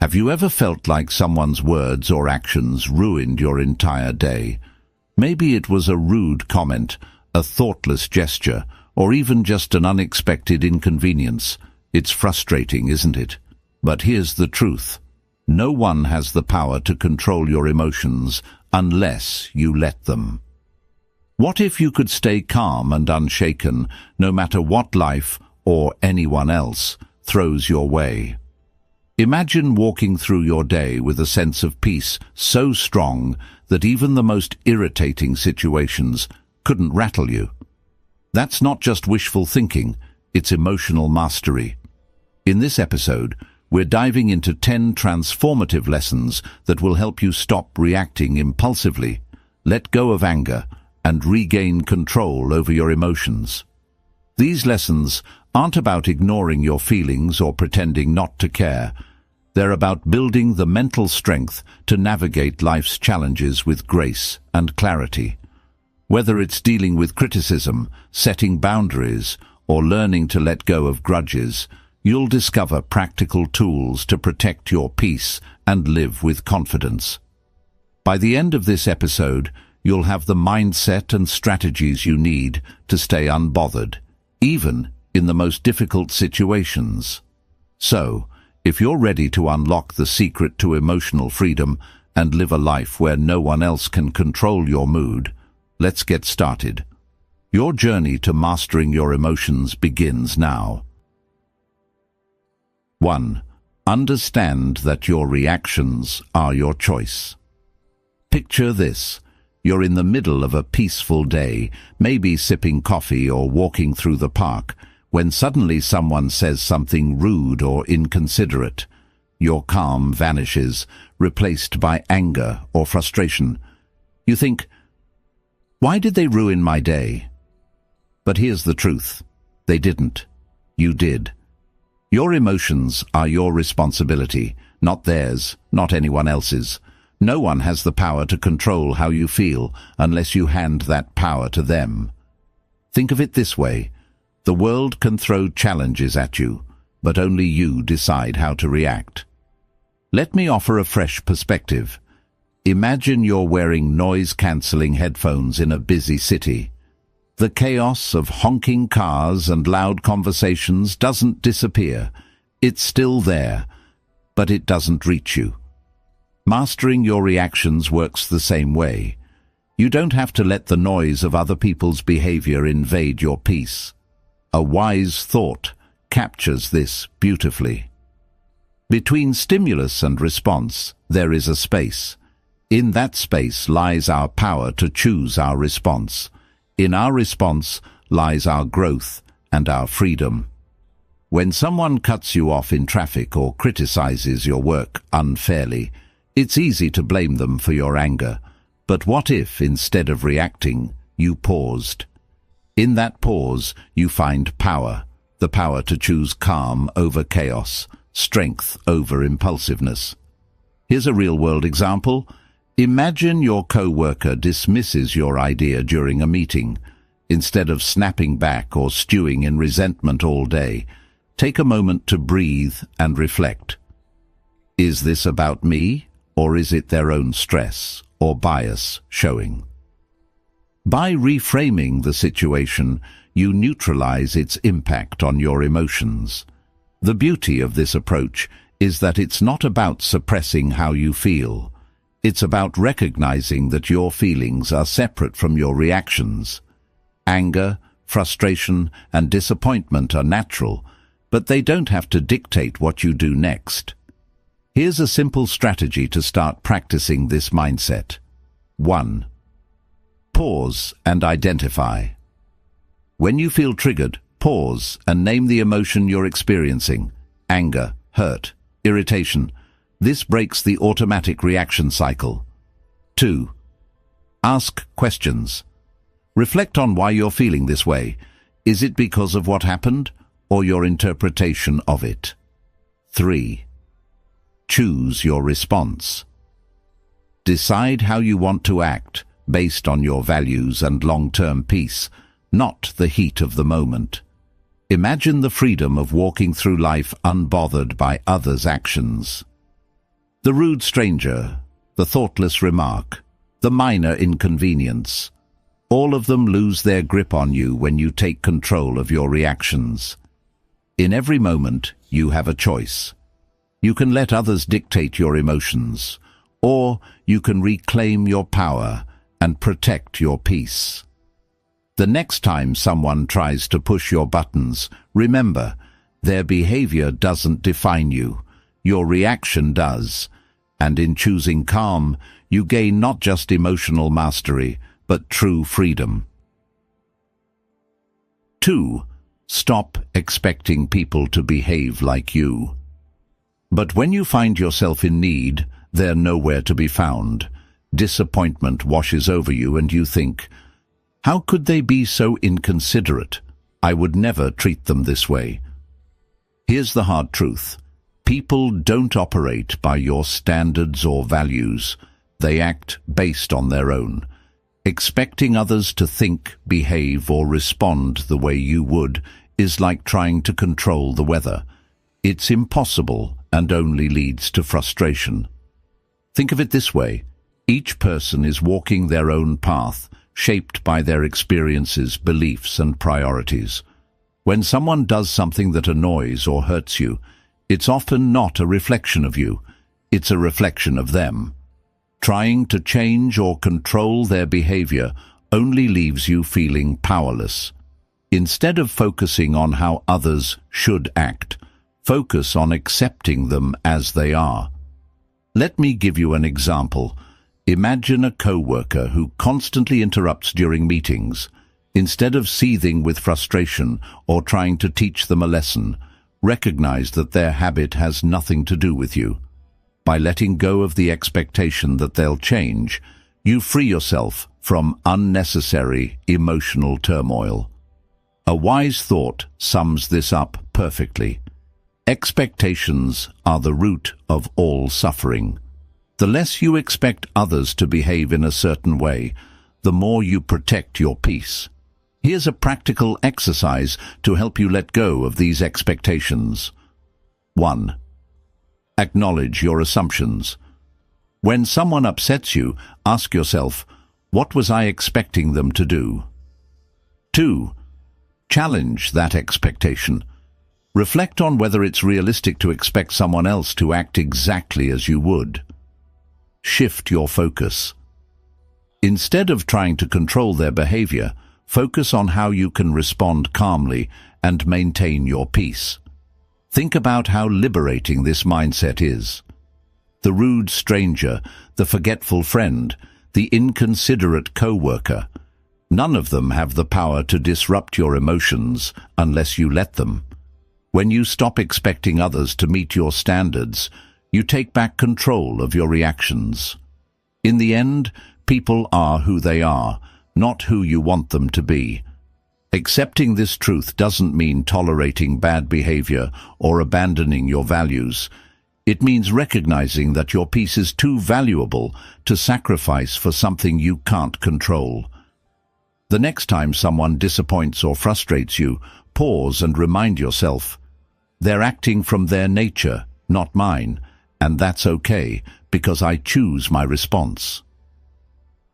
Have you ever felt like someone's words or actions ruined your entire day? Maybe it was a rude comment, a thoughtless gesture, or even just an unexpected inconvenience. It's frustrating, isn't it? But here's the truth. No one has the power to control your emotions unless you let them. What if you could stay calm and unshaken no matter what life or anyone else throws your way? Imagine walking through your day with a sense of peace so strong that even the most irritating situations couldn't rattle you. That's not just wishful thinking, it's emotional mastery. In this episode, we're diving into 10 transformative lessons that will help you stop reacting impulsively, let go of anger, and regain control over your emotions. These lessons aren't about ignoring your feelings or pretending not to care. They're about building the mental strength to navigate life's challenges with grace and clarity. Whether it's dealing with criticism, setting boundaries, or learning to let go of grudges, you'll discover practical tools to protect your peace and live with confidence. By the end of this episode, you'll have the mindset and strategies you need to stay unbothered, even in the most difficult situations. So, if you're ready to unlock the secret to emotional freedom and live a life where no one else can control your mood, let's get started. Your journey to mastering your emotions begins now. 1. Understand that your reactions are your choice. Picture this. You're in the middle of a peaceful day, maybe sipping coffee or walking through the park, when suddenly someone says something rude or inconsiderate. Your calm vanishes, replaced by anger or frustration. You think, why did they ruin my day? But here's the truth. They didn't. You did. Your emotions are your responsibility, not theirs, not anyone else's. No one has the power to control how you feel unless you hand that power to them. Think of it this way. The world can throw challenges at you, but only you decide how to react. Let me offer a fresh perspective. Imagine you're wearing noise-cancelling headphones in a busy city. The chaos of honking cars and loud conversations doesn't disappear. It's still there, but it doesn't reach you. Mastering your reactions works the same way. You don't have to let the noise of other people's behavior invade your peace. A wise thought captures this beautifully. Between stimulus and response, there is a space. In that space lies our power to choose our response. In our response lies our growth and our freedom. When someone cuts you off in traffic or criticizes your work unfairly, it's easy to blame them for your anger. But what if, instead of reacting, you paused? In that pause, you find power, the power to choose calm over chaos, strength over impulsiveness. Here's a real-world example. Imagine your co-worker dismisses your idea during a meeting. Instead of snapping back or stewing in resentment all day, take a moment to breathe and reflect. Is this about me, or is it their own stress or bias showing? By reframing the situation, you neutralize its impact on your emotions. The beauty of this approach is that it's not about suppressing how you feel. It's about recognizing that your feelings are separate from your reactions. Anger, frustration, and disappointment are natural, but they don't have to dictate what you do next. Here's a simple strategy to start practicing this mindset. 1. Pause and identify. When you feel triggered, pause and name the emotion you're experiencing. Anger, hurt, irritation. This breaks the automatic reaction cycle. 2. Ask questions. Reflect on why you're feeling this way. Is it because of what happened or your interpretation of it? 3. Choose your response. Decide how you want to act based on your values and long-term peace, not the heat of the moment. Imagine the freedom of walking through life unbothered by others' actions. The rude stranger, the thoughtless remark, the minor inconvenience. All of them lose their grip on you when you take control of your reactions. In every moment, you have a choice. You can let others dictate your emotions, or you can reclaim your power and protect your peace. The next time someone tries to push your buttons, remember, their behavior doesn't define you. Your reaction does. And in choosing calm, you gain not just emotional mastery, but true freedom. 2. Stop expecting people to behave like you. But when you find yourself in need, they're nowhere to be found. Disappointment washes over you and you think, how could they be so inconsiderate? I would never treat them this way. Here's the hard truth. People don't operate by your standards or values. They act based on their own. Expecting others to think, behave, or respond the way you would is like trying to control the weather. It's impossible and only leads to frustration. Think of it this way. Each person is walking their own path, shaped by their experiences, beliefs, and priorities. When someone does something that annoys or hurts you, it's often not a reflection of you. It's a reflection of them. Trying to change or control their behavior only leaves you feeling powerless. Instead of focusing on how others should act, focus on accepting them as they are. Let me give you an example. Imagine a co-worker who constantly interrupts during meetings. Instead of seething with frustration or trying to teach them a lesson, recognize that their habit has nothing to do with you. By letting go of the expectation that they'll change, you free yourself from unnecessary emotional turmoil. A wise thought sums this up perfectly. Expectations are the root of all suffering. The less you expect others to behave in a certain way, the more you protect your peace. Here's a practical exercise to help you let go of these expectations. 1. Acknowledge your assumptions. When someone upsets you, ask yourself, what was I expecting them to do? 2. Challenge that expectation. Reflect on whether it's realistic to expect someone else to act exactly as you would. Shift your focus. Instead of trying to control their behavior, focus on how you can respond calmly and maintain your peace. Think about how liberating this mindset is. The rude stranger, the forgetful friend, the inconsiderate co-worker. None of them have the power to disrupt your emotions unless you let them. When you stop expecting others to meet your standards, you take back control of your reactions. In the end, people are who they are, not who you want them to be. Accepting this truth doesn't mean tolerating bad behavior or abandoning your values. It means recognizing that your peace is too valuable to sacrifice for something you can't control. The next time someone disappoints or frustrates you, pause and remind yourself, they're acting from their nature, not mine, and that's okay, because I choose my response.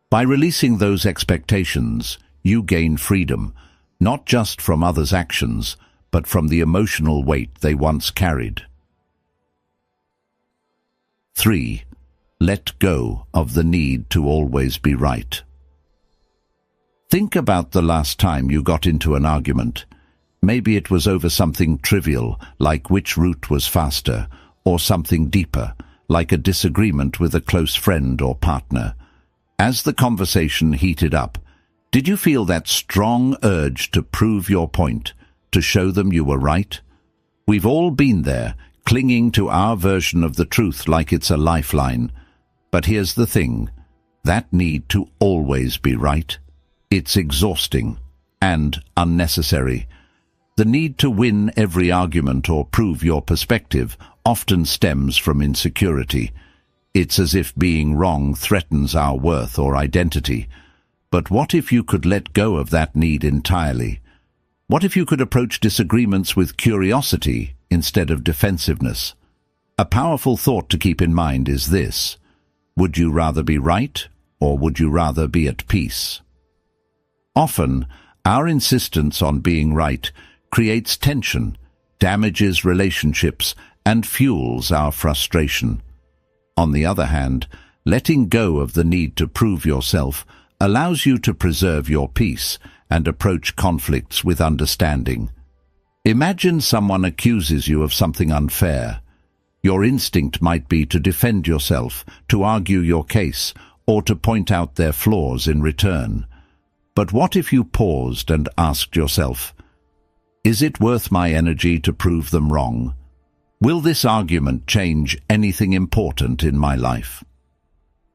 By releasing those expectations, you gain freedom, not just from others' actions, but from the emotional weight they once carried. 3. Let go of the need to always be right. Think about the last time you got into an argument. Maybe it was over something trivial, like which route was faster, or something deeper, like a disagreement with a close friend or partner. As the conversation heated up, did you feel that strong urge to prove your point, to show them you were right? We've all been there, clinging to our version of the truth like it's a lifeline. But here's the thing, that need to always be right, it's exhausting and unnecessary. The need to win every argument or prove your perspective often stems from insecurity. It's as if being wrong threatens our worth or identity. But what if you could let go of that need entirely? What if you could approach disagreements with curiosity instead of defensiveness? A powerful thought to keep in mind is this: would you rather be right, or would you rather be at peace? Often, our insistence on being right creates tension, damages relationships, and fuels our frustration. On the other hand, letting go of the need to prove yourself allows you to preserve your peace and approach conflicts with understanding. Imagine someone accuses you of something unfair. Your instinct might be to defend yourself, to argue your case, or to point out their flaws in return. But what if you paused and asked yourself, is it worth my energy to prove them wrong? Will this argument change anything important in my life?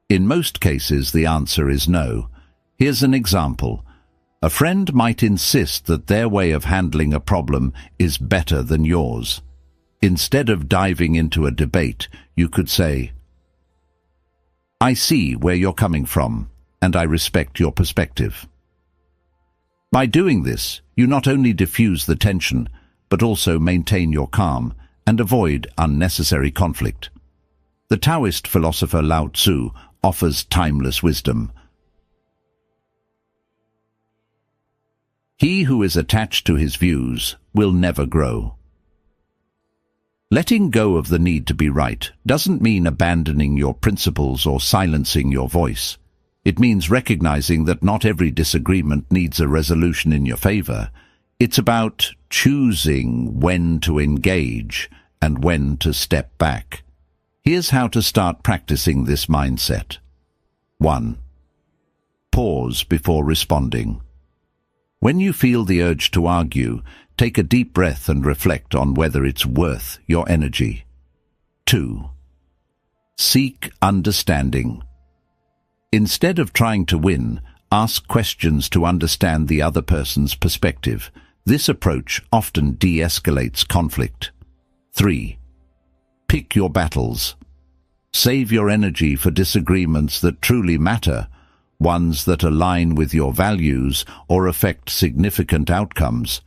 In most cases, the answer is no. Here's an example. A friend might insist that their way of handling a problem is better than yours. Instead of diving into a debate, you could say, I see where you're coming from, and I respect your perspective. By doing this, you not only diffuse the tension, but also maintain your calm and avoid unnecessary conflict. The Taoist philosopher Lao Tzu offers timeless wisdom. He who is attached to his views will never grow. Letting go of the need to be right doesn't mean abandoning your principles or silencing your voice. It means recognizing that not every disagreement needs a resolution in your favor. It's about choosing when to engage and when to step back. Here's how to start practicing this mindset. 1. Pause before responding. When you feel the urge to argue, take a deep breath and reflect on whether it's worth your energy. 2. Seek understanding. Instead of trying to win, ask questions to understand the other person's perspective. This approach often de-escalates conflict. 3. Pick your battles. Save your energy for disagreements that truly matter, ones that align with your values or affect significant outcomes.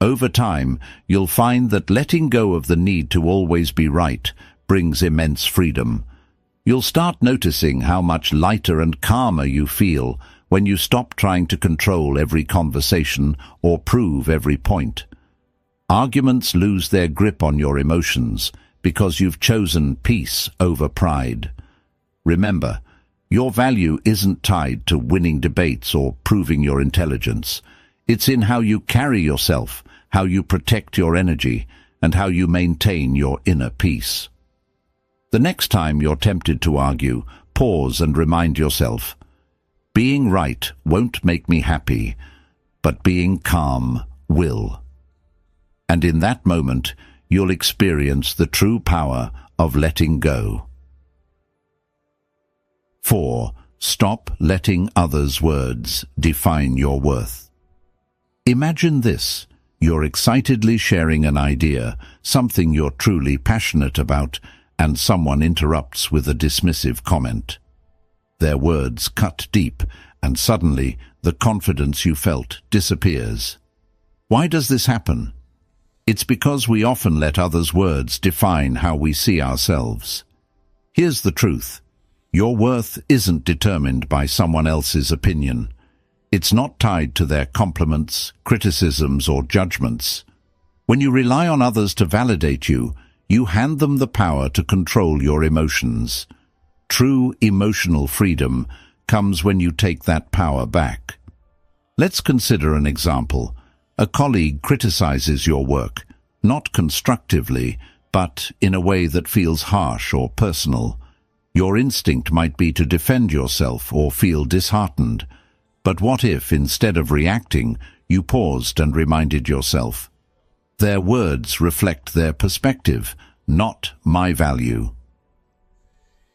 Over time, you'll find that letting go of the need to always be right brings immense freedom. You'll start noticing how much lighter and calmer you feel when you stop trying to control every conversation or prove every point. Arguments lose their grip on your emotions because you've chosen peace over pride. Remember, your value isn't tied to winning debates or proving your intelligence. It's in how you carry yourself, how you protect your energy, and how you maintain your inner peace. The next time you're tempted to argue, pause and remind yourself, being right won't make me happy, but being calm will. And in that moment, you'll experience the true power of letting go. 4. Stop letting others' words define your worth. Imagine this. You're excitedly sharing an idea, something you're truly passionate about, and someone interrupts with a dismissive comment. Their words cut deep, and suddenly the confidence you felt disappears. Why does this happen? It's because we often let others' words define how we see ourselves. Here's the truth. Your worth isn't determined by someone else's opinion. It's not tied to their compliments, criticisms, or judgments. When you rely on others to validate you, you hand them the power to control your emotions. True emotional freedom comes when you take that power back. Let's consider an example. A colleague criticizes your work, not constructively, but in a way that feels harsh or personal. Your instinct might be to defend yourself or feel disheartened. But what if, instead of reacting, you paused and reminded yourself, their words reflect their perspective, not my value.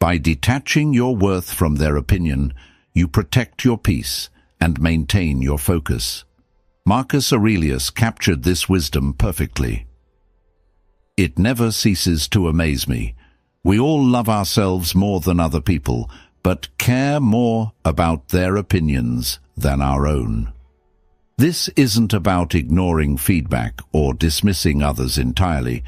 By detaching your worth from their opinion, you protect your peace and maintain your focus. Marcus Aurelius captured this wisdom perfectly. It never ceases to amaze me. We all love ourselves more than other people, but care more about their opinions than our own. This isn't about ignoring feedback or dismissing others entirely.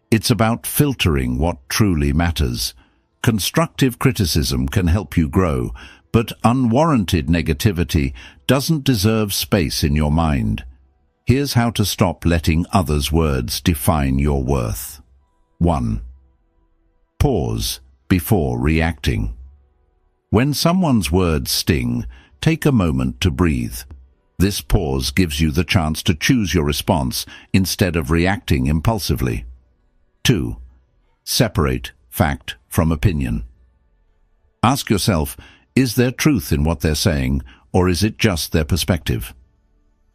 It's about filtering what truly matters. Constructive criticism can help you grow, but unwarranted negativity doesn't deserve space in your mind. Here's how to stop letting others' words define your worth. 1. Pause before reacting. When someone's words sting, take a moment to breathe. This pause gives you the chance to choose your response instead of reacting impulsively. 2. Separate fact from opinion. Ask yourself, is there truth in what they're saying, or is it just their perspective?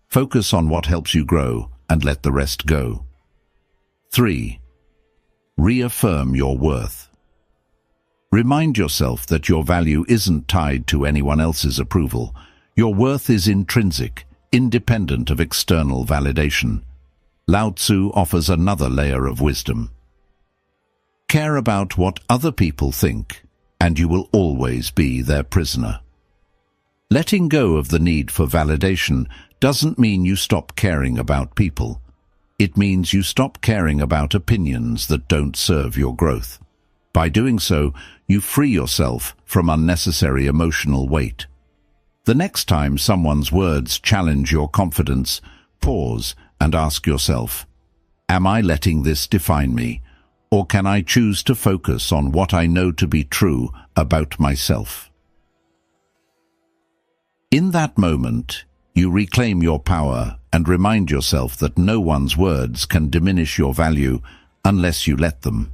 Focus on what helps you grow and let the rest go. 3. Reaffirm your worth. Remind yourself that your value isn't tied to anyone else's approval. Your worth is intrinsic, independent of external validation. Lao Tzu offers another layer of wisdom. Care about what other people think, and you will always be their prisoner. Letting go of the need for validation doesn't mean you stop caring about people. It means you stop caring about opinions that don't serve your growth. By doing so, you free yourself from unnecessary emotional weight. The next time someone's words challenge your confidence, pause and ask yourself, am I letting this define me, or can I choose to focus on what I know to be true about myself? In that moment, you reclaim your power and remind yourself that no one's words can diminish your value unless you let them.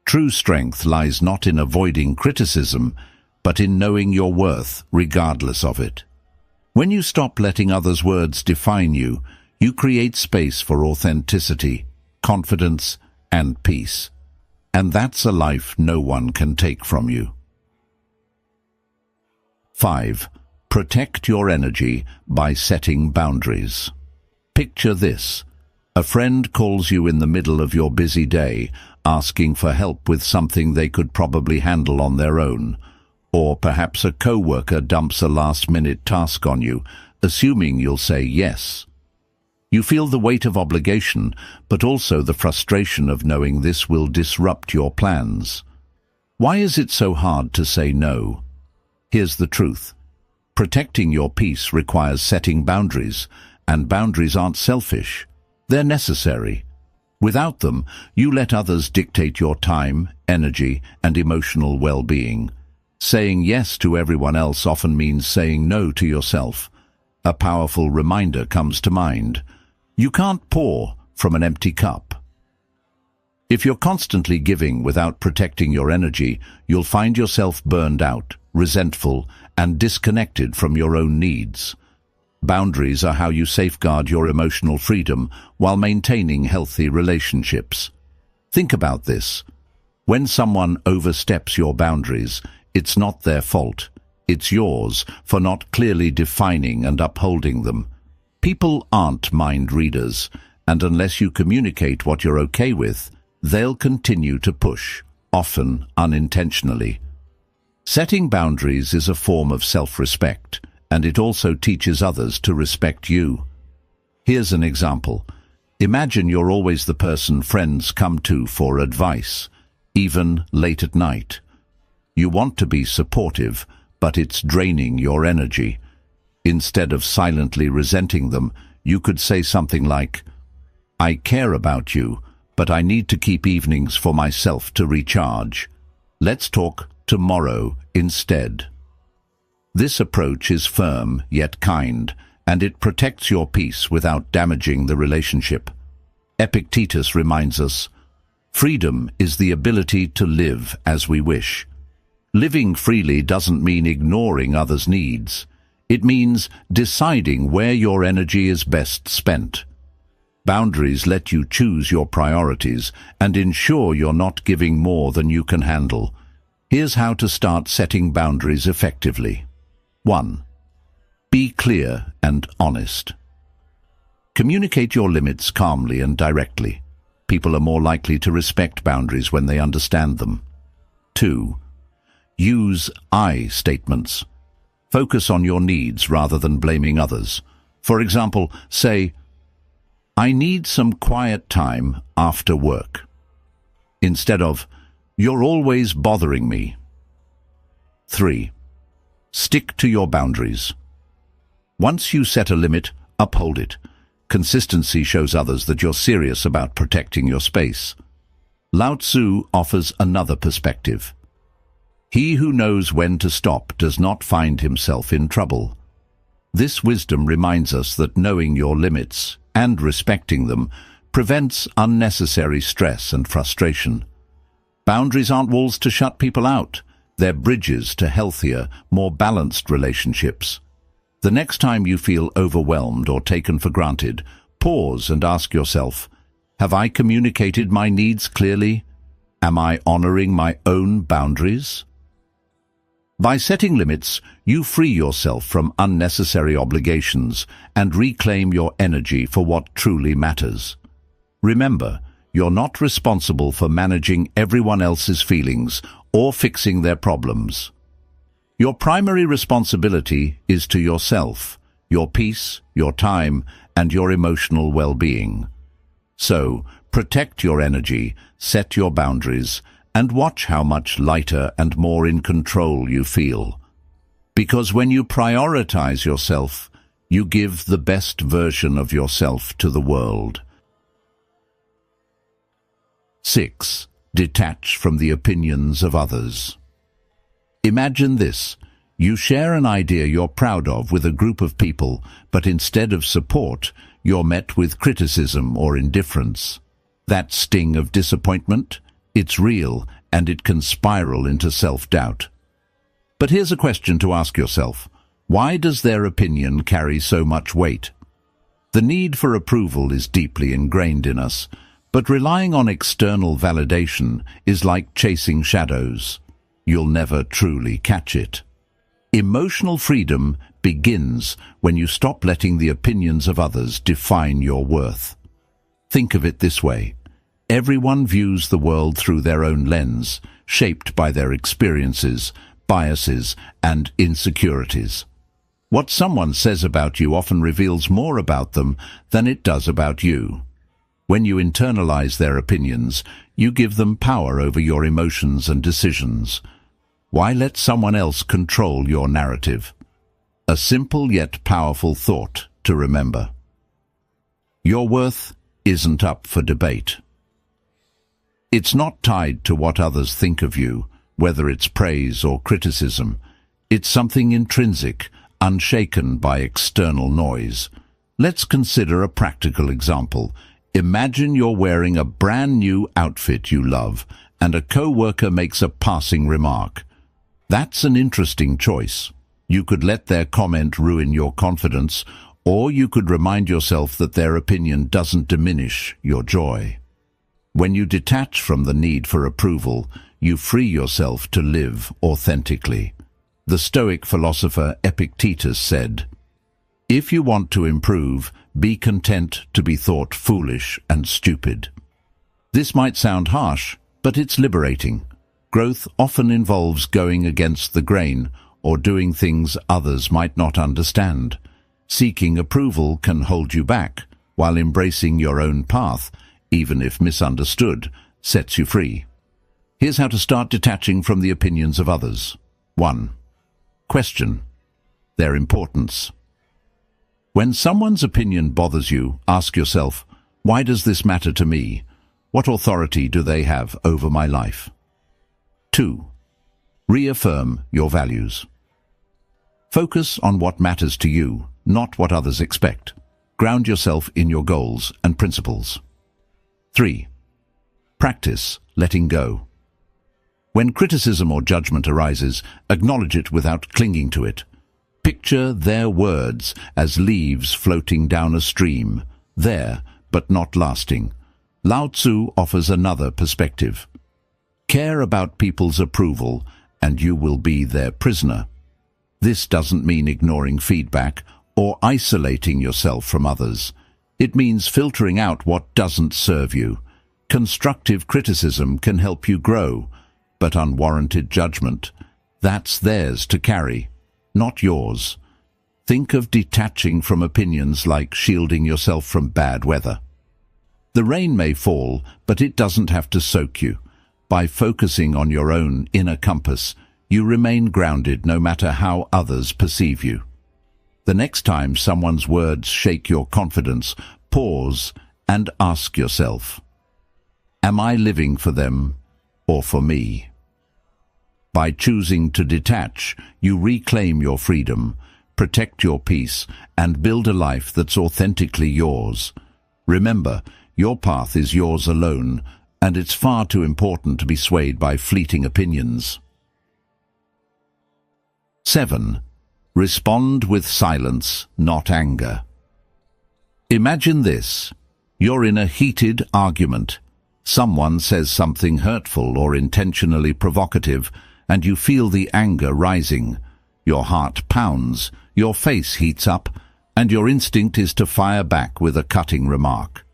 True strength lies not in avoiding criticism, but in knowing your worth regardless of it. When you stop letting others' words define you, you create space for authenticity, confidence, and peace. And that's a life no one can take from you. 5. Protect your energy by setting boundaries. Picture this. A friend calls you in the middle of your busy day, asking for help with something they could probably handle on their own. Or perhaps a co-worker dumps a last-minute task on you, assuming you'll say yes. You feel the weight of obligation, but also the frustration of knowing this will disrupt your plans. Why is it so hard to say no? Here's the truth. Protecting your peace requires setting boundaries, and boundaries aren't selfish. They're necessary. Without them, you let others dictate your time, energy, and emotional well-being. Saying yes to everyone else often means saying no to yourself. A powerful reminder comes to mind. You can't pour from an empty cup. If you're constantly giving without protecting your energy, you'll find yourself burned out, resentful, and disconnected from your own needs. Boundaries are how you safeguard your emotional freedom while maintaining healthy relationships. Think about this. When someone oversteps your boundaries, it's not their fault. It's yours for not clearly defining and upholding them. People aren't mind readers, and unless you communicate what you're okay with, they'll continue to push, often unintentionally. Setting boundaries is a form of self-respect, and it also teaches others to respect you. Here's an example. Imagine you're always the person friends come to for advice, even late at night. You want to be supportive, but it's draining your energy. Instead of silently resenting them, you could say something like, I care about you, but I need to keep evenings for myself to recharge. Let's talk tomorrow instead. This approach is firm yet kind, and it protects your peace without damaging the relationship. Epictetus reminds us, freedom is the ability to live as we wish. Living freely doesn't mean ignoring others' needs. It means deciding where your energy is best spent. Boundaries let you choose your priorities and ensure you're not giving more than you can handle. Here's how to start setting boundaries effectively. 1. Be clear and honest. Communicate your limits calmly and directly. People are more likely to respect boundaries when they understand them. 2. Use I statements. Focus on your needs rather than blaming others. For example, say, I need some quiet time after work. instead of, "You're always bothering me." 3. Stick to your boundaries. Once you set a limit, uphold it. Consistency shows others that you're serious about protecting your space. Lao Tzu offers another perspective. He who knows when to stop does not find himself in trouble. This wisdom reminds us that knowing your limits and respecting them prevents unnecessary stress and frustration. Boundaries aren't walls to shut people out. They're bridges to healthier, more balanced relationships. The next time you feel overwhelmed or taken for granted, pause and ask yourself, have I communicated my needs clearly? Am I honoring my own boundaries? By setting limits, you free yourself from unnecessary obligations and reclaim your energy for what truly matters. Remember, you're not responsible for managing everyone else's feelings or fixing their problems. Your primary responsibility is to yourself, your peace, your time, and your emotional well-being. So, protect your energy, set your boundaries, and watch how much lighter and more in control you feel. Because when you prioritize yourself, you give the best version of yourself to the world. 6. Detach from the opinions of others. Imagine this. You share an idea you're proud of with a group of people, but instead of support, you're met with criticism or indifference. That sting of disappointment? It's real, and it can spiral into self-doubt. But here's a question to ask yourself. Why does their opinion carry so much weight? The need for approval is deeply ingrained in us, but relying on external validation is like chasing shadows. You'll never truly catch it. Emotional freedom begins when you stop letting the opinions of others define your worth. Think of it this way. Everyone views the world through their own lens, shaped by their experiences, biases, and insecurities. What someone says about you often reveals more about them than it does about you. When you internalize their opinions, you give them power over your emotions and decisions. Why let someone else control your narrative? A simple yet powerful thought to remember. Your worth isn't up for debate. It's not tied to what others think of you, whether it's praise or criticism. It's something intrinsic, unshaken by external noise. Let's consider a practical example. Imagine you're wearing a brand new outfit you love, and a co-worker makes a passing remark. That's an interesting choice. You could let their comment ruin your confidence, or you could remind yourself that their opinion doesn't diminish your joy. When you detach from the need for approval, you free yourself to live authentically. The Stoic philosopher Epictetus said, "If you want to improve, be content to be thought foolish and stupid." This might sound harsh, but it's liberating. Growth often involves going against the grain or doing things others might not understand. Seeking approval can hold you back, while embracing your own path, even if misunderstood, sets you free. Here's how to start detaching from the opinions of others. 1. Question their importance. When someone's opinion bothers you, ask yourself, why does this matter to me? What authority do they have over my life? 2. Reaffirm your values. Focus on what matters to you, not what others expect. Ground yourself in your goals and principles. 3. Practice letting go. When criticism or judgment arises, acknowledge it without clinging to it. Picture their words as leaves floating down a stream, there but not lasting. Lao Tzu offers another perspective. Care about people's approval, and you will be their prisoner. This doesn't mean ignoring feedback or isolating yourself from others. It means filtering out what doesn't serve you. Constructive criticism can help you grow, but unwarranted judgment, that's theirs to carry, not yours. Think of detaching from opinions like shielding yourself from bad weather. The rain may fall, but it doesn't have to soak you. By focusing on your own inner compass, you remain grounded no matter how others perceive you. The next time someone's words shake your confidence, pause and ask yourself, am I living for them or for me? By choosing to detach, you reclaim your freedom, protect your peace, and build a life that's authentically yours. Remember, your path is yours alone, and it's far too important to be swayed by fleeting opinions. 7. Respond with silence, not anger. Imagine this. You're in a heated argument. Someone says something hurtful or intentionally provocative, and you feel the anger rising. Your heart pounds, your face heats up, and your instinct is to fire back with a cutting remark.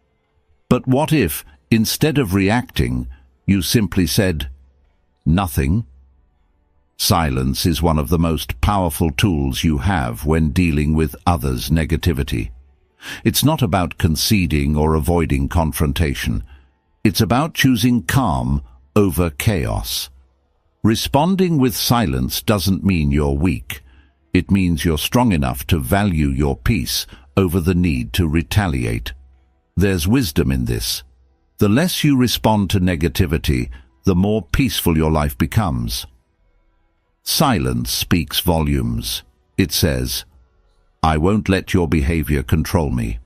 But what if, instead of reacting, you simply said, nothing? Silence is one of the most powerful tools you have when dealing with others' negativity. It's not about conceding or avoiding confrontation. It's about choosing calm over chaos. Responding with silence doesn't mean you're weak. It means you're strong enough to value your peace over the need to retaliate. There's wisdom in this. The less you respond to negativity, the more peaceful your life becomes. Silence speaks volumes. It says, I won't let your behavior control me.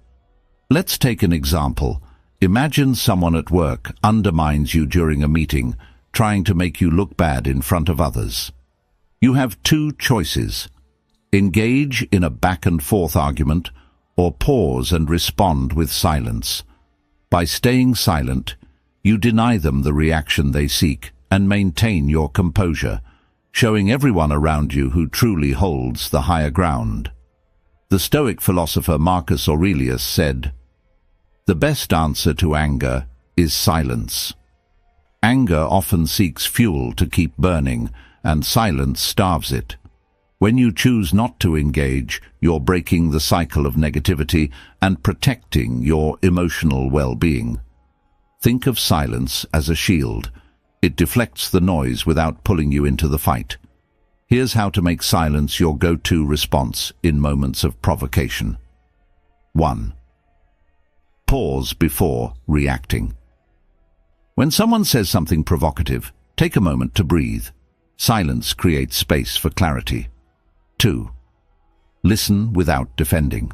Let's take an example. Imagine someone at work undermines you during a meeting, trying to make you look bad in front of others. You have two choices: engage in a back-and-forth argument, or pause and respond with silence. By staying silent, you deny them the reaction they seek and maintain your composure, showing everyone around you who truly holds the higher ground. The Stoic philosopher Marcus Aurelius said, "The best answer to anger is silence." Anger often seeks fuel to keep burning, and silence starves it. When you choose not to engage, you're breaking the cycle of negativity and protecting your emotional well-being. Think of silence as a shield. It deflects the noise without pulling you into the fight. Here's how to make silence your go-to response in moments of provocation. 1. Pause before reacting. When someone says something provocative, take a moment to breathe. Silence creates space for clarity. 2. Listen without defending.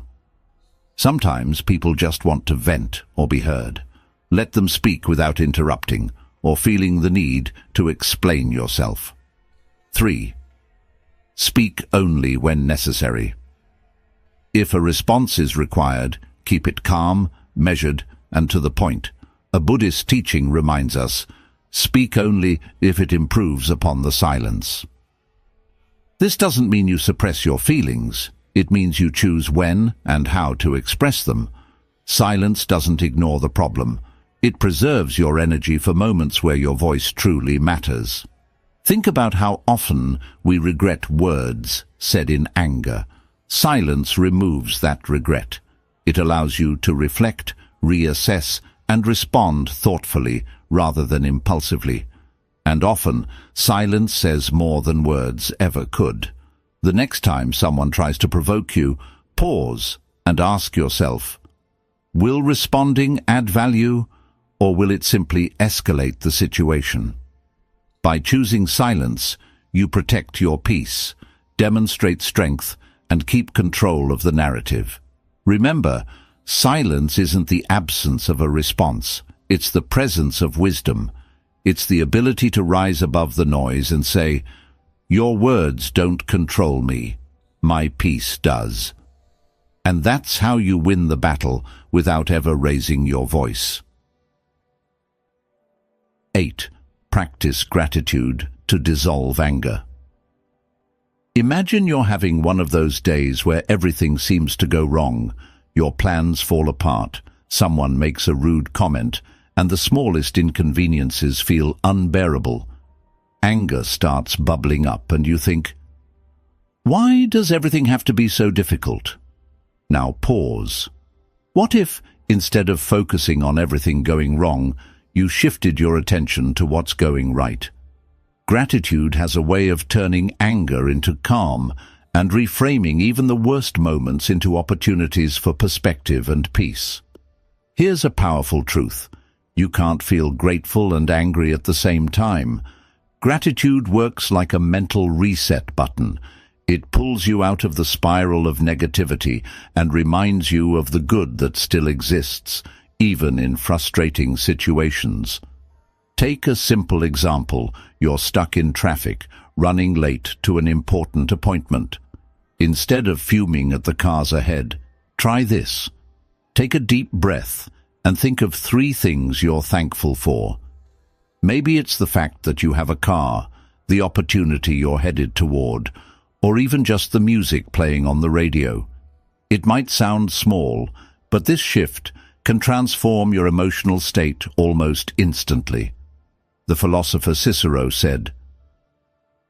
Sometimes people just want to vent or be heard. Let them speak without interrupting or feeling the need to explain yourself. 3. Speak only when necessary. If a response is required, keep it calm, measured, and to the point. A Buddhist teaching reminds us, speak only if it improves upon the silence. This doesn't mean you suppress your feelings. It means you choose when and how to express them. Silence doesn't ignore the problem. It preserves your energy for moments where your voice truly matters. Think about how often we regret words said in anger. Silence removes that regret. It allows you to reflect, reassess, and respond thoughtfully rather than impulsively. And often, silence says more than words ever could. The next time someone tries to provoke you, pause and ask yourself, will responding add value, or will it simply escalate the situation? By choosing silence, you protect your peace, demonstrate strength, and keep control of the narrative. Remember, silence isn't the absence of a response. It's the presence of wisdom. It's the ability to rise above the noise and say, your words don't control me. My peace does. And that's how you win the battle without ever raising your voice. 8. Practice gratitude to dissolve anger. Imagine you're having one of those days where everything seems to go wrong. Your plans fall apart, someone makes a rude comment, and the smallest inconveniences feel unbearable. Anger starts bubbling up and you think, why does everything have to be so difficult? Now pause. What if, instead of focusing on everything going wrong, you shifted your attention to what's going right. Gratitude has a way of turning anger into calm and reframing even the worst moments into opportunities for perspective and peace. Here's a powerful truth. You can't feel grateful and angry at the same time. Gratitude works like a mental reset button. It pulls you out of the spiral of negativity and reminds you of the good that still exists, even in frustrating situations. Take a simple example. You're stuck in traffic, running late to an important appointment. Instead of fuming at the cars ahead, try this. Take a deep breath and think of 3 things you're thankful for. Maybe it's the fact that you have a car, the opportunity you're headed toward, or even just the music playing on the radio. It might sound small, but this shift can transform your emotional state almost instantly. The philosopher Cicero said,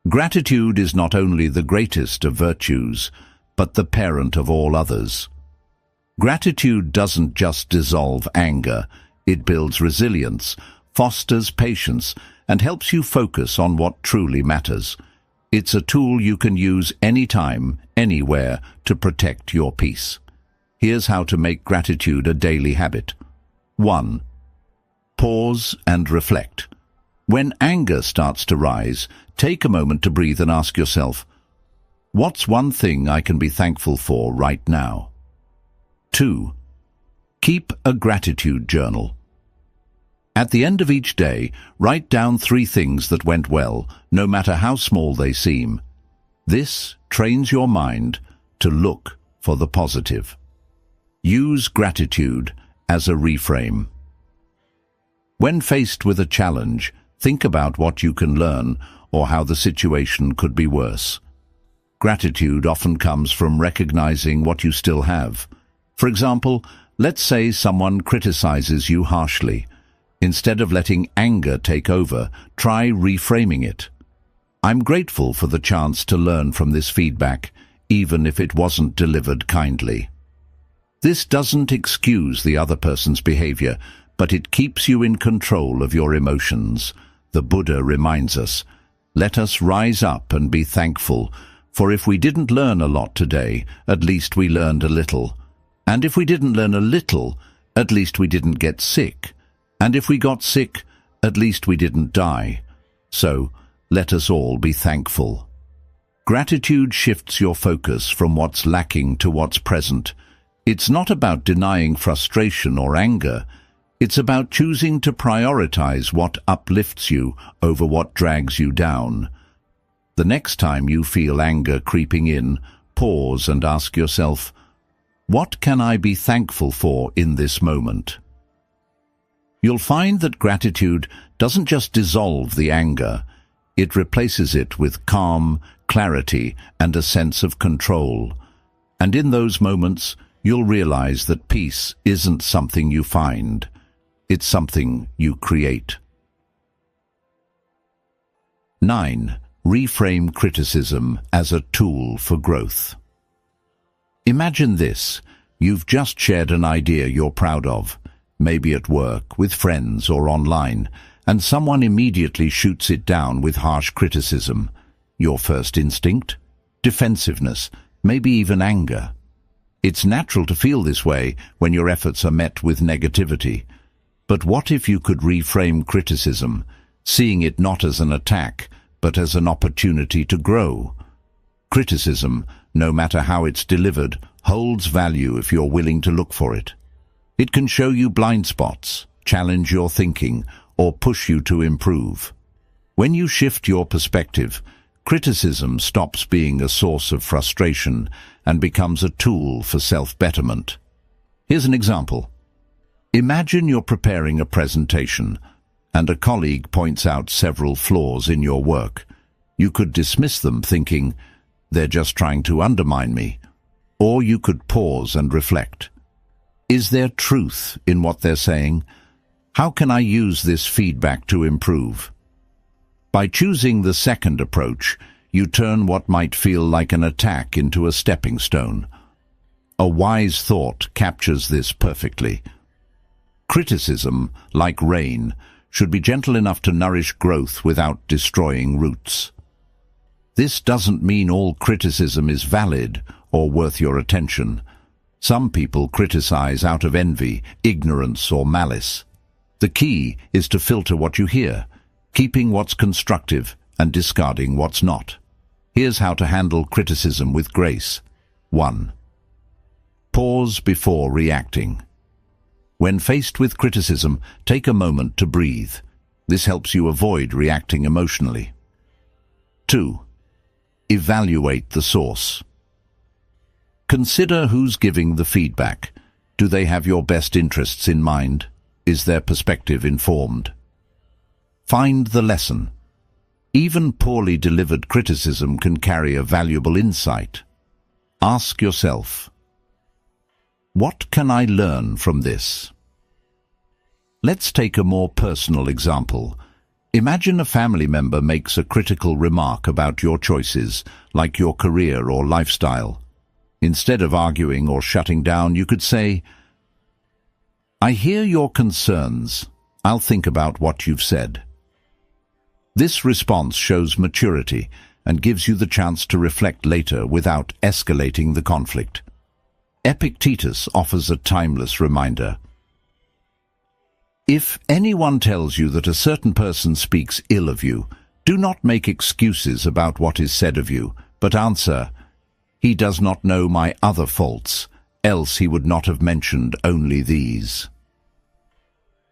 "Gratitude is not only the greatest of virtues, but the parent of all others." Gratitude doesn't just dissolve anger, it builds resilience, fosters patience, and helps you focus on what truly matters. It's a tool you can use anytime, anywhere, to protect your peace. Here's how to make gratitude a daily habit. 1. Pause and reflect. When anger starts to rise, take a moment to breathe and ask yourself, what's one thing I can be thankful for right now? 2. Keep a gratitude journal. At the end of each day, write down 3 things that went well, no matter how small they seem. This trains your mind to look for the positive. Use gratitude as a reframe. When faced with a challenge, think about what you can learn or how the situation could be worse. Gratitude often comes from recognizing what you still have. For example, let's say someone criticizes you harshly. Instead of letting anger take over, try reframing it. I'm grateful for the chance to learn from this feedback, even if it wasn't delivered kindly. This doesn't excuse the other person's behavior, but it keeps you in control of your emotions. The Buddha reminds us, let us rise up and be thankful, for if we didn't learn a lot today, at least we learned a little. And if we didn't learn a little, at least we didn't get sick. And if we got sick, at least we didn't die. So, let us all be thankful. Gratitude shifts your focus from what's lacking to what's present. It's not about denying frustration or anger. It's about choosing to prioritize what uplifts you over what drags you down. The next time you feel anger creeping in, pause and ask yourself, what can I be thankful for in this moment? You'll find that gratitude doesn't just dissolve the anger, it replaces it with calm, clarity, and a sense of control. And in those moments, you'll realize that peace isn't something you find, it's something you create. 9. Reframe criticism as a tool for growth. Imagine this. You've just shared an idea you're proud of, maybe at work, with friends, or online, and someone immediately shoots it down with harsh criticism. Your first instinct? Defensiveness, maybe even anger. It's natural to feel this way when your efforts are met with negativity. But what if you could reframe criticism, seeing it not as an attack, but as an opportunity to grow? Criticism, no matter how it's delivered, holds value if you're willing to look for it. It can show you blind spots, challenge your thinking, or push you to improve. When you shift your perspective, criticism stops being a source of frustration and becomes a tool for self-betterment. Here's an example. Imagine you're preparing a presentation, and a colleague points out several flaws in your work. You could dismiss them thinking, they're just trying to undermine me. Or you could pause and reflect. Is there truth in what they're saying? How can I use this feedback to improve? By choosing the second approach, you turn what might feel like an attack into a stepping stone. A wise thought captures this perfectly. Criticism, like rain, should be gentle enough to nourish growth without destroying roots. This doesn't mean all criticism is valid or worth your attention. Some people criticize out of envy, ignorance, or malice. The key is to filter what you hear, keeping what's constructive and discarding what's not. Here's how to handle criticism with grace. 1. Pause before reacting. When faced with criticism, take a moment to breathe. This helps you avoid reacting emotionally. 2. Evaluate the source. Consider who's giving the feedback. Do they have your best interests in mind? Is their perspective informed? Find the lesson. Even poorly delivered criticism can carry a valuable insight. Ask yourself, what can I learn from this? Let's take a more personal example. Imagine a family member makes a critical remark about your choices, like your career or lifestyle. Instead of arguing or shutting down, you could say, "I hear your concerns. I'll think about what you've said." This response shows maturity and gives you the chance to reflect later without escalating the conflict. Epictetus offers a timeless reminder. If anyone tells you that a certain person speaks ill of you, do not make excuses about what is said of you, but answer, "He does not know my other faults, else he would not have mentioned only these."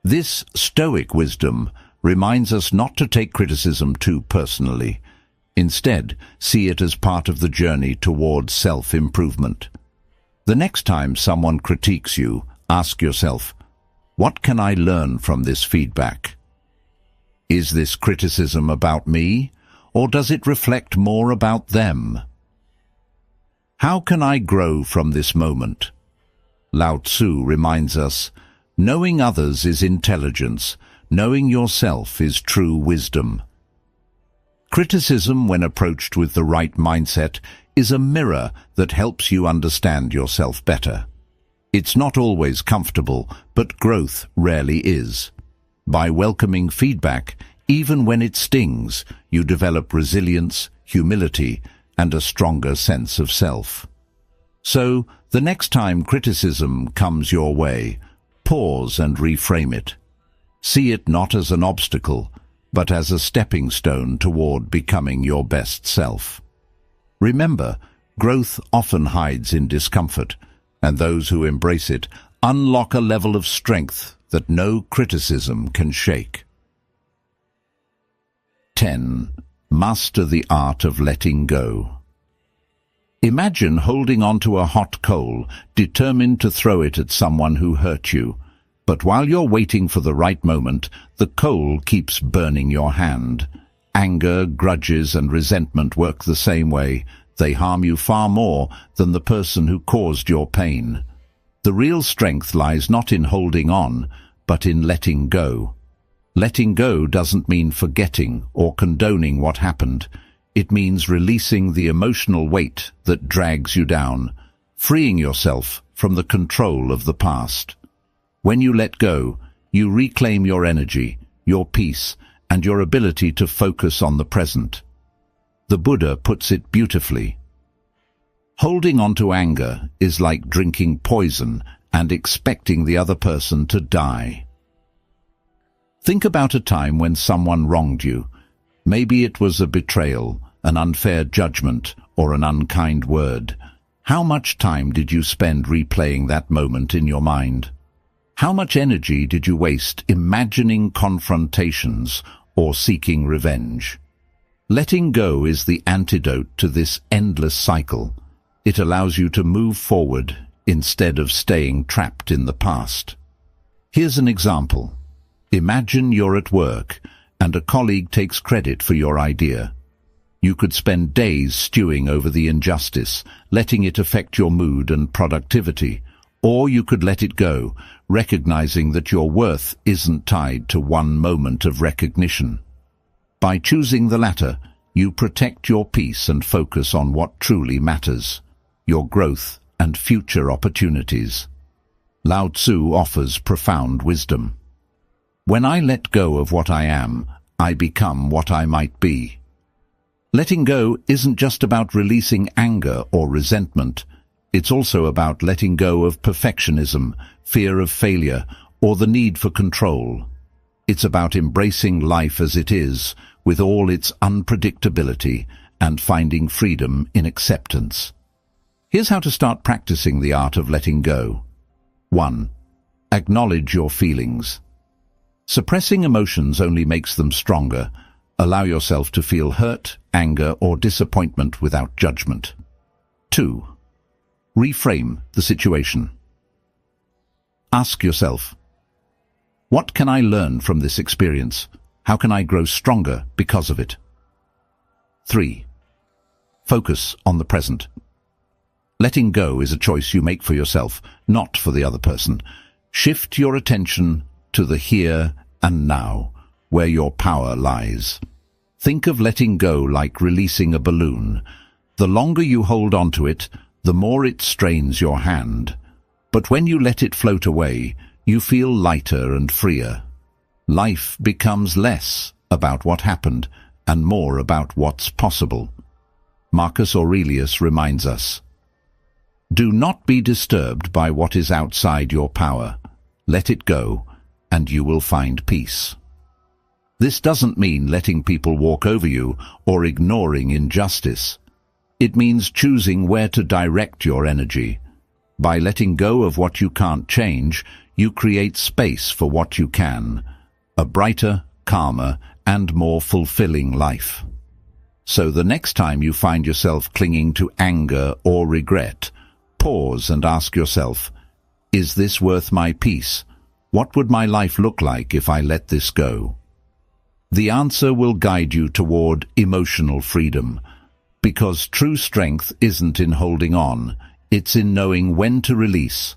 This Stoic wisdom reminds us not to take criticism too personally. Instead, see it as part of the journey towards self-improvement. The next time someone critiques you, ask yourself, what can I learn from this feedback? Is this criticism about me, or does it reflect more about them? How can I grow from this moment? Lao Tzu reminds us, knowing others is intelligence, knowing yourself is true wisdom. Criticism, when approached with the right mindset, is a mirror that helps you understand yourself better. It's not always comfortable, but growth rarely is. By welcoming feedback, even when it stings, you develop resilience, humility, and a stronger sense of self. So, the next time criticism comes your way, pause and reframe it. See it not as an obstacle, but as a stepping stone toward becoming your best self. Remember, growth often hides in discomfort, and those who embrace it unlock a level of strength that no criticism can shake. 10. Master the art of letting go. Imagine holding onto a hot coal, determined to throw it at someone who hurt you. But while you're waiting for the right moment, the coal keeps burning your hand. Anger, grudges, and resentment work the same way. They harm you far more than the person who caused your pain. The real strength lies not in holding on, but in letting go. Letting go doesn't mean forgetting or condoning what happened. It means releasing the emotional weight that drags you down, freeing yourself from the control of the past. When you let go, you reclaim your energy, your peace, and your ability to focus on the present. The Buddha puts it beautifully. Holding on to anger is like drinking poison and expecting the other person to die. Think about a time when someone wronged you. Maybe it was a betrayal, an unfair judgment, or an unkind word. How much time did you spend replaying that moment in your mind? How much energy did you waste imagining confrontations or seeking revenge? Letting go is the antidote to this endless cycle. It allows you to move forward instead of staying trapped in the past. Here's an example. Imagine you're at work and a colleague takes credit for your idea. You could spend days stewing over the injustice, letting it affect your mood and productivity. Or you could let it go, recognizing that your worth isn't tied to one moment of recognition. By choosing the latter, you protect your peace and focus on what truly matters, your growth and future opportunities. Lao Tzu offers profound wisdom. When I let go of what I am, I become what I might be. Letting go isn't just about releasing anger or resentment. It's also about letting go of perfectionism, fear of failure, or the need for control. It's about embracing life as it is, with all its unpredictability, and finding freedom in acceptance. Here's how to start practicing the art of letting go. 1. Acknowledge your feelings. Suppressing emotions only makes them stronger. Allow yourself to feel hurt, anger, or disappointment without judgment. 2. Reframe the situation. Ask yourself, what can I learn from this experience? How can I grow stronger because of it? 3. Focus on the present. Letting go is a choice you make for yourself, not for the other person. Shift your attention to the here and now, where your power lies. Think of letting go like releasing a balloon. The longer you hold on to it, the more it strains your hand. But when you let it float away, you feel lighter and freer. Life becomes less about what happened and more about what's possible. Marcus Aurelius reminds us, do not be disturbed by what is outside your power. Let it go, and you will find peace. This doesn't mean letting people walk over you or ignoring injustice. It means choosing where to direct your energy. By letting go of what you can't change, you create space for what you can, a brighter, calmer, and more fulfilling life. So the next time you find yourself clinging to anger or regret, pause and ask yourself, is this worth my peace? What would my life look like if I let this go? The answer will guide you toward emotional freedom, because true strength isn't in holding on, it's in knowing when to release.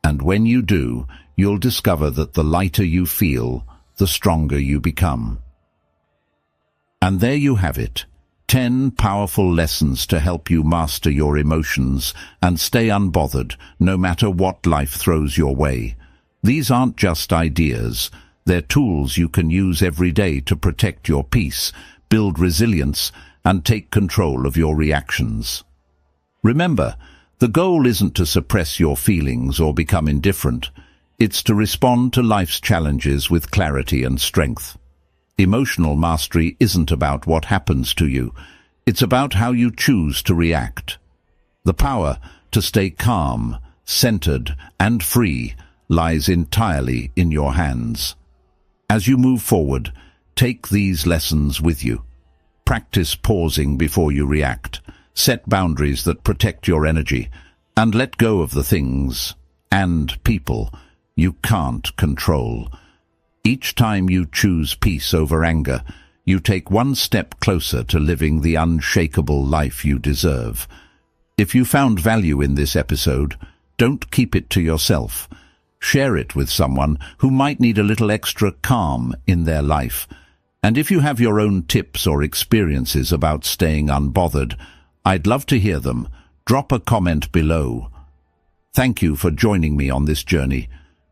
And when you do, you'll discover that the lighter you feel, the stronger you become. And there you have it, 10 powerful lessons to help you master your emotions and stay unbothered no matter what life throws your way. These aren't just ideas, they're tools you can use every day to protect your peace, build resilience, and take control of your reactions. Remember, the goal isn't to suppress your feelings or become indifferent. It's to respond to life's challenges with clarity and strength. Emotional mastery isn't about what happens to you. It's about how you choose to react. The power to stay calm, centered, and free lies entirely in your hands. As you move forward, take these lessons with you. Practice pausing before you react. Set boundaries that protect your energy, and let go of the things and people you can't control. Each time you choose peace over anger, you take one step closer to living the unshakable life you deserve. If you found value in this episode, don't keep it to yourself. Share it with someone who might need a little extra calm in their life. And if you have your own tips or experiences about staying unbothered, I'd love to hear them. Drop a comment below. Thank you for joining me on this journey.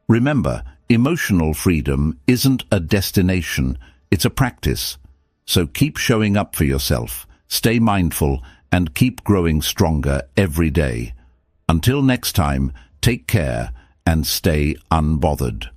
Remember, emotional freedom isn't a destination, it's a practice. So keep showing up for yourself, stay mindful, and keep growing stronger every day. Until next time, take care and stay unbothered.